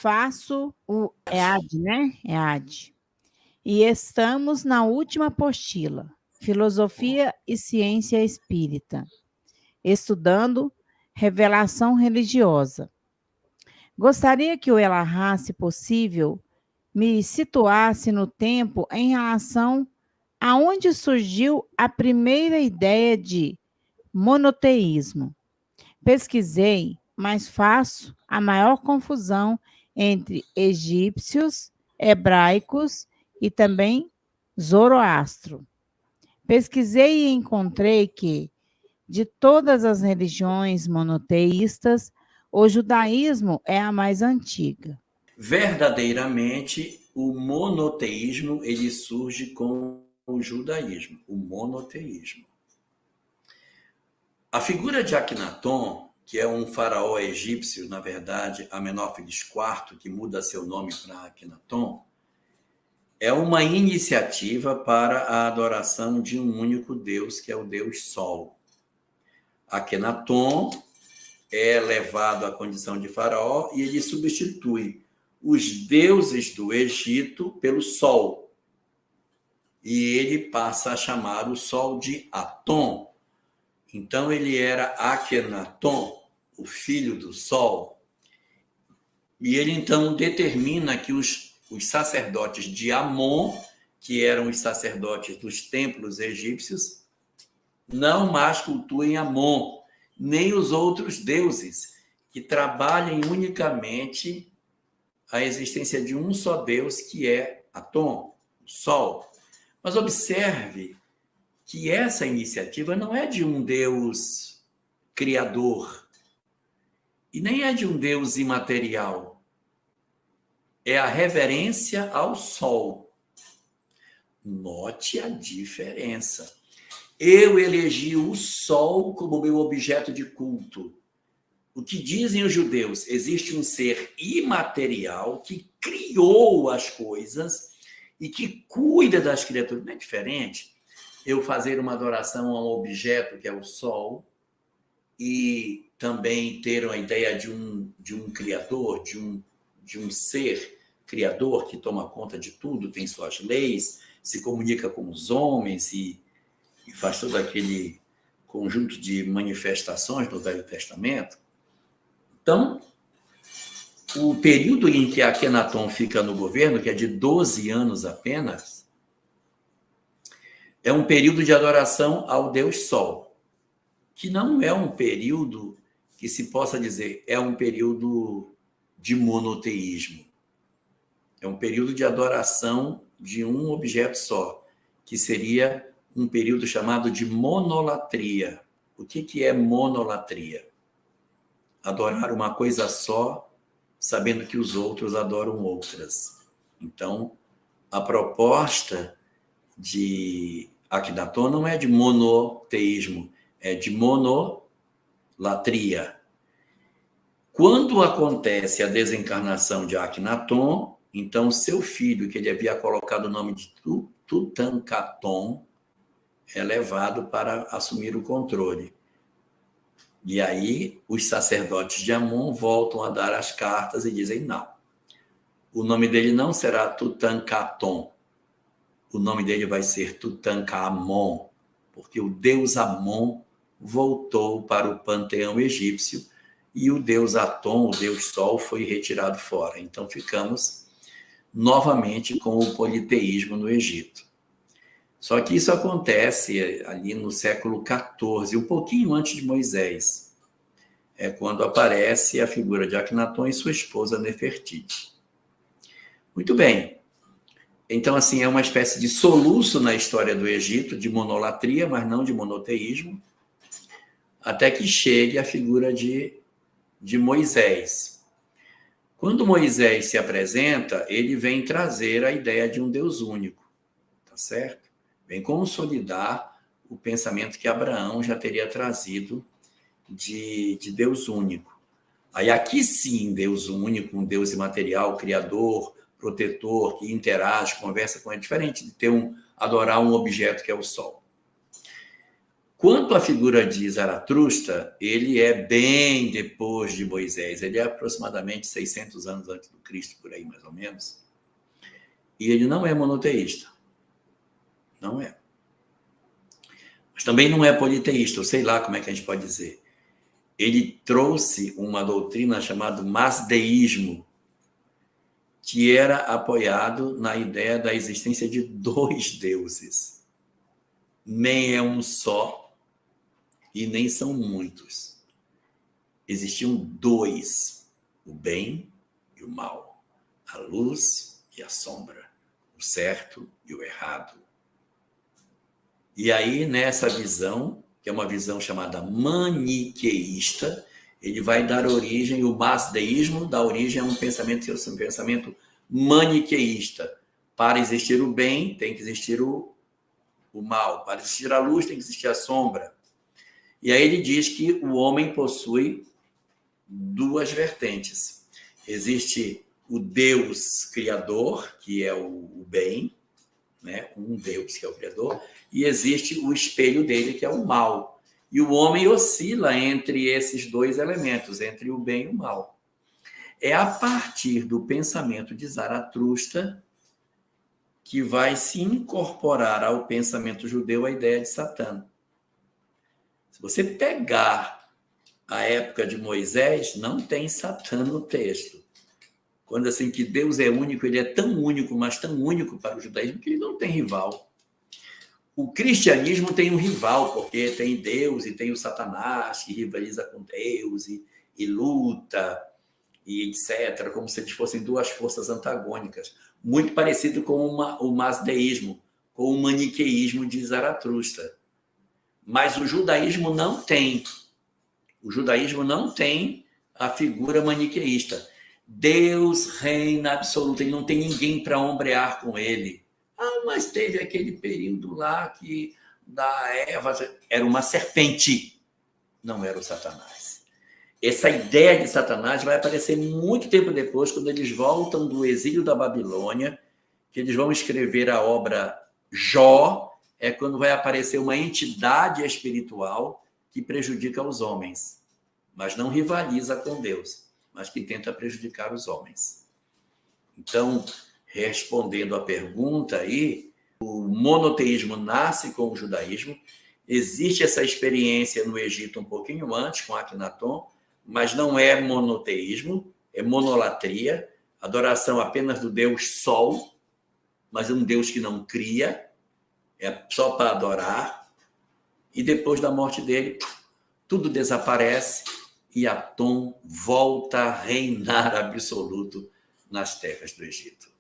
faço o EAD, né? EAD. E estamos na última apostila, Filosofia e Ciência Espírita, estudando revelação religiosa. Gostaria que o Elahá, se possível, me situasse no tempo em relação a onde surgiu a primeira ideia de monoteísmo. Pesquisei, mas faço a maior confusão entre egípcios, hebraicos e também Zoroastro. Pesquisei e encontrei que, de todas as religiões monoteístas, o judaísmo é a mais antiga. Verdadeiramente, o monoteísmo ele surge com o judaísmo, o monoteísmo. A figura de Akhenaton, que é um faraó egípcio, na verdade, Amenófis IV, que muda seu nome para Akhenaton, é uma iniciativa para a adoração de um único Deus, que é o Deus Sol. Akhenaton é levado à condição de faraó e ele substitui os deuses do Egito pelo Sol. E ele passa a chamar o Sol de Atom. Então, ele era Akhenaton, o filho do Sol. E ele, então, determina que os sacerdotes de Amon, que eram os sacerdotes dos templos egípcios, não mais cultuem Amon, nem os outros deuses, que trabalhem unicamente a existência de um só Deus, que é Atom, o Sol. Mas observe que essa iniciativa não é de um Deus criador e nem é de um Deus imaterial. É a reverência ao Sol. Note a diferença. Eu elegi o Sol como meu objeto de culto. O que dizem os judeus? Existe um ser imaterial que criou as coisas e que cuida das criaturas. Não é diferente eu fazer uma adoração a um objeto que é o Sol e também ter uma ideia de um criador, de um ser criador que toma conta de tudo, tem suas leis, se comunica com os homens e faz todo aquele conjunto de manifestações do Velho Testamento. Então, o período em que Akhenaton fica no governo, que é de 12 anos apenas, é um período de adoração ao Deus Sol, que não é um período que se possa dizer é um período de monoteísmo. É um período de adoração de um objeto só, que seria um período chamado de monolatria. O que é monolatria? Adorar uma coisa só, sabendo que os outros adoram outras. Então, a proposta de Akhenaton não é de monoteísmo, é de monolatria. Quando acontece a desencarnação de Akhenaton, então seu filho, que ele havia colocado o nome de Tutankhaton, é levado para assumir o controle. E aí os sacerdotes de Amon voltam a dar as cartas e dizem não. O nome dele não será Tutankhaton. O nome dele vai ser Tutankhamon, porque o deus Amon voltou para o panteão egípcio e o deus Atom, o deus Sol, foi retirado fora. Então ficamos novamente com o politeísmo no Egito. Só que isso acontece ali no século XIV, um pouquinho antes de Moisés. É quando aparece a figura de Akhenaton e sua esposa Nefertiti. Muito bem. Então, assim, é uma espécie de soluço na história do Egito, de monolatria, mas não de monoteísmo, até que chegue a figura de Moisés. Quando Moisés se apresenta, ele vem trazer a ideia de um Deus único, tá certo? Vem consolidar o pensamento que Abraão já teria trazido de Deus único. Aí aqui sim, Deus único, um Deus imaterial, criador, protetor, que interage, conversa com ele, diferente de adorar um objeto que é o Sol. Quanto à figura de Zaratustra, ele é bem depois de Moisés. Ele é aproximadamente 600 anos antes do Cristo, por aí mais ou menos. E ele não é monoteísta. Não é. Mas também não é politeísta, ou sei lá como é que a gente pode dizer. Ele trouxe uma doutrina chamada masdeísmo, que era apoiado na ideia da existência de 2 deuses. Nem é um só e nem são muitos. Existiam 2, o bem e o mal, a luz e a sombra, o certo e o errado. E aí, nessa visão, que é uma visão chamada maniqueísta, ele vai dar origem, o masdeísmo dá origem a um pensamento maniqueísta. Para existir o bem, tem que existir o mal. Para existir a luz, tem que existir a sombra. E aí ele diz que o homem possui 2 vertentes. Existe o Deus criador, que é o bem, né? Um Deus que é o criador, e existe o espelho dele, que é o mal. E o homem oscila entre esses 2 elementos, entre o bem e o mal. É a partir do pensamento de Zaratustra que vai se incorporar ao pensamento judeu a ideia de Satã. Se você pegar a época de Moisés, não tem Satã no texto. Quando assim que Deus é único, ele é tão único, mas tão único para o judaísmo, que ele não tem rival. O cristianismo tem um rival, porque tem Deus e tem o Satanás, que rivaliza com Deus e luta, e etc., como se eles fossem 2 forças antagônicas. Muito parecido com o masdeísmo, com o maniqueísmo de Zaratustra. Mas o judaísmo não tem. O judaísmo não tem a figura maniqueísta. Deus reina absoluto, ele não tem ninguém para ombrear com ele. Mas teve aquele período lá que da Eva era uma serpente, não era o Satanás. Essa ideia de Satanás vai aparecer muito tempo depois, quando eles voltam do exílio da Babilônia, que eles vão escrever a obra Jó, é quando vai aparecer uma entidade espiritual que prejudica os homens, mas não rivaliza com Deus, mas que tenta prejudicar os homens. Então, respondendo à pergunta aí, o monoteísmo nasce com o judaísmo, existe essa experiência no Egito um pouquinho antes, com Akhenaton, mas não é monoteísmo, é monolatria, adoração apenas do Deus Sol, mas é um Deus que não cria, é só para adorar, e depois da morte dele, tudo desaparece e Atom volta a reinar absoluto nas terras do Egito.